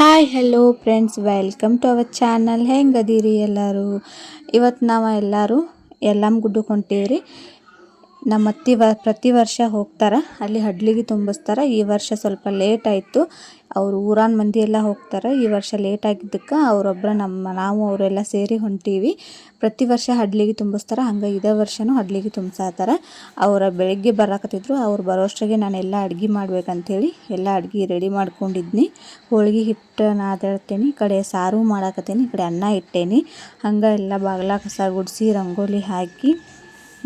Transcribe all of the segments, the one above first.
Hi hello friends, welcome to our channel. ಹೆಂಗದೀರಿ ಎಲ್ಲರೂ? ಇವತ್ತು ನಾವು ಎಲ್ಲರೂ ಯಲ್ಲಮ್ಮ ಗುಡ್ಡಕ್ಕೆ ಹೊಂಟೀವ್ರಿ. ನಮ್ಮ ಅತ್ತಿ ಪ್ರತಿ ವರ್ಷ ಹೋಗ್ತಾರೆ, ಅಲ್ಲಿ ಹಡ್ಲಿಗೆ ತುಂಬಿಸ್ತಾರೆ. ಈ ವರ್ಷ ಸ್ವಲ್ಪ ಲೇಟ್ ಆಯಿತು, ಅವರು ಊರಾನ ಮಂದಿ ಎಲ್ಲ ಹೋಗ್ತಾರೆ. ಈ ವರ್ಷ ಲೇಟ್ ಆಗಿದ್ದಕ್ಕೆ ನಾವು ಅವರೆಲ್ಲ ಸೇರಿ ಹೊಂಟೀವಿ. ಪ್ರತಿ ವರ್ಷ ಹಡ್ಲಿಗೆ ತುಂಬಿಸ್ತಾರೆ, ಹಂಗೆ ಇದೇ ವರ್ಷವೂ ಹಡ್ಲಿಗೆ ತುಂಬಿಸಾತಾರೆ. ಅವರ ಬೆಳಗ್ಗೆ ಬರಾಕತ್ತಿದ್ರು, ಅವ್ರು ಬರೋಷ್ಟಿಗೆ ನಾನೆಲ್ಲ ಅಡ್ಗೆ ಮಾಡ್ಬೇಕಂಥೇಳಿ ಎಲ್ಲ ಅಡ್ಗೆ ರೆಡಿ ಮಾಡ್ಕೊಂಡಿದ್ನಿ. ಹೋಳ್ಗೆ ಹಿಟ್ಟು ನಾದಿಡ್ತೀನಿ, ಈ ಕಡೆ ಸಾರು ಮಾಡಾಕತ್ತೀನಿ, ಈ ಕಡೆ ಅನ್ನ ಇಟ್ಟೇನಿ. ಹಂಗೆ ಎಲ್ಲ ಬಾಗ್ಲ ಕಸ ಗುಡಿಸಿ ರಂಗೋಲಿ ಹಾಕಿ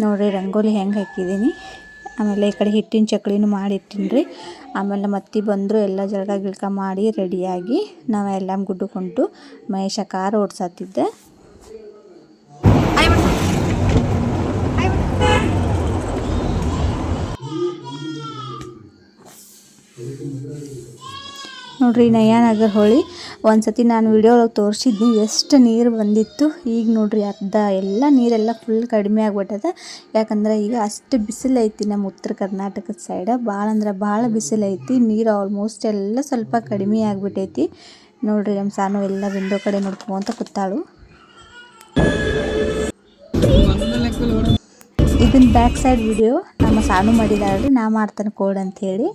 ನೋಡಿರಿ, ರಂಗೋಲಿ ಹೆಂಗೆ ಹಾಕಿದ್ದೀನಿ. ಆಮೇಲೆ ಈ ಕಡೆ ಹಿಟ್ಟಿನ ಚಕ್ಲಿನೂ ಮಾಡಿಟ್ಟಿನಿ ರೀ. ಆಮೇಲೆ ನಮ್ಮ ಅತ್ತಿ ಬಂದರು, ಎಲ್ಲ ಜಳಕ ಗಿಳಕ ಮಾಡಿ ರೆಡಿಯಾಗಿ ನಾವು ಯಲ್ಲಮ್ಮ ಗುಡ್ಡಕ್ಕೆ ಹೊಂಟು ಮಹೇಶ ಕಾರ್ ಓಡ್ಸತ್ತಿದ್ದೆ. ನೋಡ್ರಿ, ನಯ್ಯನಗರ ಹೊಳಿ ಒಂದ್ಸತಿ ನಾನು ವಿಡಿಯೋ ಒಳಗೆ ತೋರಿಸಿದ್ನಿ, ಎಷ್ಟು ನೀರು ಬಂದಿತ್ತು. ಈಗ ನೋಡ್ರಿ ಎಲ್ಲ ನೀರೆಲ್ಲ ಫುಲ್ ಕಡಿಮೆ ಆಗ್ಬಿಟ್ಟದ. ಯಾಕಂದ್ರೆ ಈಗ ಅಷ್ಟು ಬಿಸಿಲು ಐತಿ ನಮ್ಮ ಉತ್ತರ ಕರ್ನಾಟಕದ ಸೈಡ್. ಭಾಳ ಅಂದ್ರೆ ಭಾಳ ಬಿಸಿಲು ಐತಿ. ನೀರು ಆಲ್ಮೋಸ್ಟ್ ಎಲ್ಲ ಸ್ವಲ್ಪ ಕಡಿಮೆ ಆಗಿಬಿಟ್ಟೈತಿ. ನೋಡ್ರಿ, ನಮ್ಮ ಸಾನು ಎಲ್ಲ ವಿಂಡೋ ಕಡೆ ನೋಡ್ಕೊಂತ ಕೂತಾಳು. ಇದನ್ನ ಬ್ಯಾಕ್ ಸೈಡ್ ವಿಡಿಯೋ ನಮ್ಮ ಸಾನು ಮಾಡಿದಾಳ್ರಿ, ನಾ ಮಾಡ್ತಾನೆ ಕೋಡ್ ಅಂಥೇಳಿ.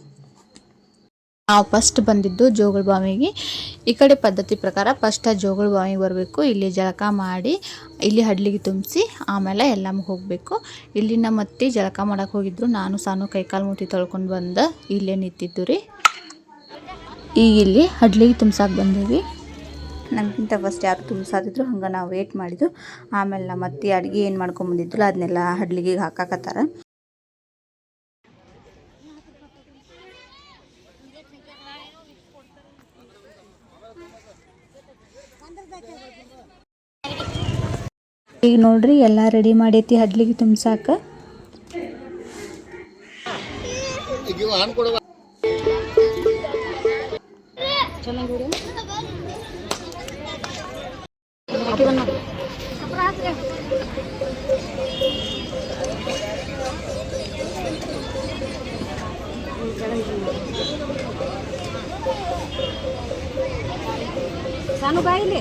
ನಾವು ಫಸ್ಟ್ ಬಂದಿದ್ದು ಜೋಗಳ ಬಾವಿಗೆ. ಈ ಕಡೆ ಪದ್ಧತಿ ಪ್ರಕಾರ ಫಸ್ಟ್ ಜೋಗಳ ಬಾವಿಗೆ ಬರಬೇಕು, ಇಲ್ಲಿ ಜಳಕ ಮಾಡಿ ಇಲ್ಲಿ ಹಡ್ಲಿಗೆ ತುಂಬಿಸಿ ಆಮೇಲೆ ಯಲ್ಲಮ್ಮಗೆ ಹೋಗಬೇಕು. ಇಲ್ಲಿ ನಮ್ಮ ಅತ್ತೆ ಜಳಕ ಮಾಡಕ್ಕೆ ಹೋಗಿದ್ರು, ನಾನು ಸಾನು ಕೈಕಾಲು ಮೂತಿ ತೊಳ್ಕೊಂಡು ಬಂದು ಇಲ್ಲೇ ನಿಂತಿದ್ದು ರೀ. ಈಗ ಇಲ್ಲಿ ಹಡ್ಲಿಗೆ ತುಂಬ್ಸಕ್ಕೆ ಬಂದೀವಿ. ನಮಗಿಂತ ಫಸ್ಟ್ ಯಾರು ತುಂಬಿಸಾದಿದ್ರು, ಹಂಗೆ ನಾವು ವೇಟ್ ಮಾಡಿದ್ದು. ಆಮೇಲೆ ನಮ್ಮ ಅತ್ತೆ ಅಡುಗೆ ಏನು ಮಾಡ್ಕೊಂಬಂದಿದ್ರು ಅದನ್ನೆಲ್ಲ ಹಡ್ಲಿಗೆ ಹಾಕಾಕತ್ತಾರ. ಈಗ ನೋಡ್ರಿ, ಎಲ್ಲ ರೆಡಿ ಮಾಡೈತಿ ಹಡ್ಲಿಗೆ ತುಂಬ್ಸಾಕ. ಸಾನು ಬಾಯಿಲಿ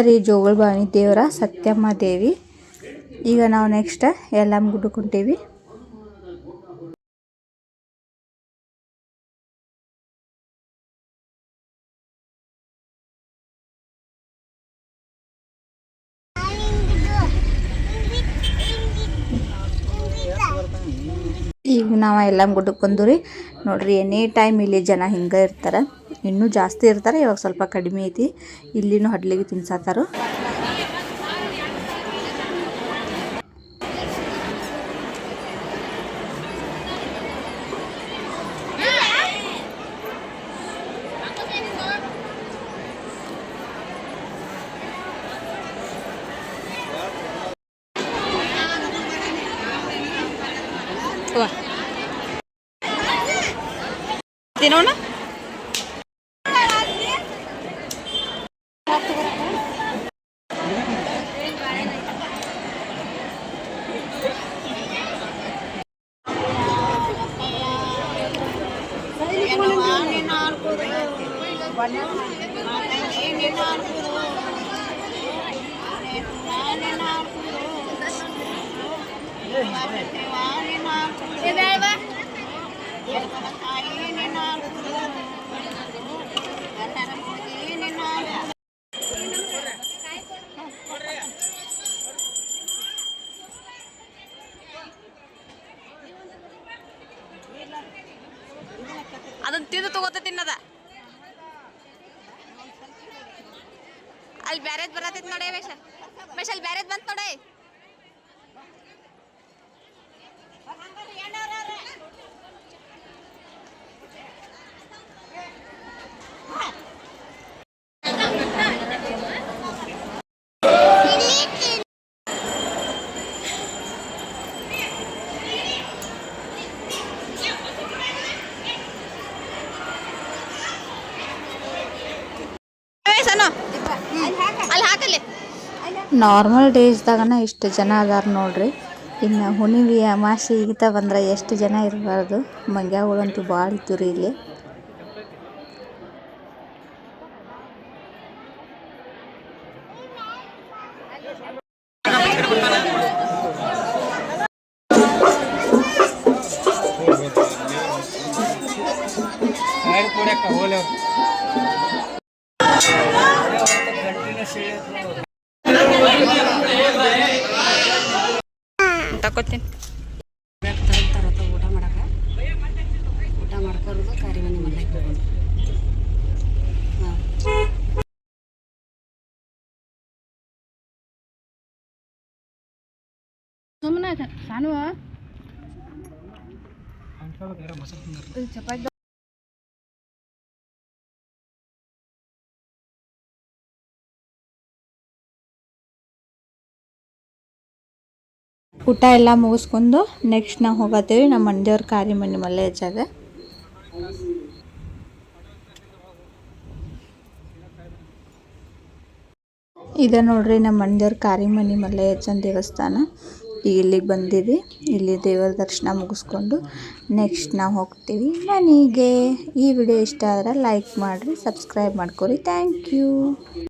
ರೀ ಜೋಗಳ ಬಾವಿ ದೇವರ ಸತ್ಯಮ್ಮ ದೇವಿ. ಈಗ ನಾವು ನೆಕ್ಸ್ಟ್ ಯಲ್ಲಮ್ಮ ಗುಡ್ಡಕ್ಕೆ ಹೊಂಟೀವಿ. ಈಗ ನಾವು ಯಲ್ಲಮ್ಮ ಗುಡ್ಡಕ್ಕೆ ಬಂದು ರೀ. ನೋಡ್ರಿ, ಎನಿ ಟೈಮ್ ಇಲ್ಲಿ ಜನ ಹಿಂಗೆ ಇರ್ತಾರೆ, ಇನ್ನೂ ಜಾಸ್ತಿ ಇರ್ತಾರೆ. ಇವಾಗ ಸ್ವಲ್ಪ ಕಡಿಮೆ ಐತಿ. ಇಲ್ಲಿನೂ ಹಡ್ಲಿಗೆ ತಿನ್ಸಾತಾರ. ತಿನ್ನೋಣ. ಅದನ್ನ ತಿಂದು ತಗೋತ ತಿನ್ನದ. ಅಲ್ಲಿ ಬ್ಯಾರೇಜ್ ಬರತೈತಿ ನೋಡಿ, ಮೆಶಲ್ ಬ್ಯಾರೇಜ್ ಬಂತ ನೋಡಿ. ನಾರ್ಮಲ್ ಡೇಸ್ದಾಗನ ಇಷ್ಟು ಜನ ಅದಾರ ನೋಡ್ರಿ. ಇನ್ನು ಹುಣ್ಣಿಮೆ ಅಮಾಸೆ ಈಗಿತ ಬಂದ್ರೆ ಎಷ್ಟು ಜನ ಇರಬಾರ್ದು. ಮಂಗ್ಯಾಗಳಂತೂ ಭಾಳ ಇತ್ತು ರೀ ಇಲ್ಲಿ. ತಕೋತೀನಿ ಊಟ ಮಾಡ್ಕೊರೋದು ಕಾರಿಮನಿ ಮನೆಗೆ ಸುಮ್ಮನೆ ಸಾನು ಚಪಾತಿ ಊಟ ಎಲ್ಲ ಮುಗಿಸ್ಕೊಂಡು ನೆಕ್ಸ್ಟ್ ನಾವು ಹೋಗತ್ತೀವಿ ನಮ್ಮ ಮಂಡ್ಯವ್ರ ಕಾರಿಮನಿ ಮಲ್ಲೇಜಾಗ. ಇದೆ ನೋಡ್ರಿ ನಮ್ಮ ಮಂಡ್ಯವ್ರ ಕಾರಿಮನಿ ಮಲ್ಲೇಜನ್ ದೇವಸ್ಥಾನ. ಈಗ ಇಲ್ಲಿಗೆ ಬಂದಿವಿ. ಇಲ್ಲಿ ದೇವರ ದರ್ಶನ ಮುಗಿಸ್ಕೊಂಡು ನೆಕ್ಸ್ಟ್ ನಾವು ಹೋಗ್ತೀವಿ ಮನೆಗೆ. ಈ ವಿಡಿಯೋ ಇಷ್ಟ ಆದರೆ ಲೈಕ್ ಮಾಡಿರಿ, ಸಬ್ಸ್ಕ್ರೈಬ್ ಮಾಡ್ಕೊರಿ. Thank you.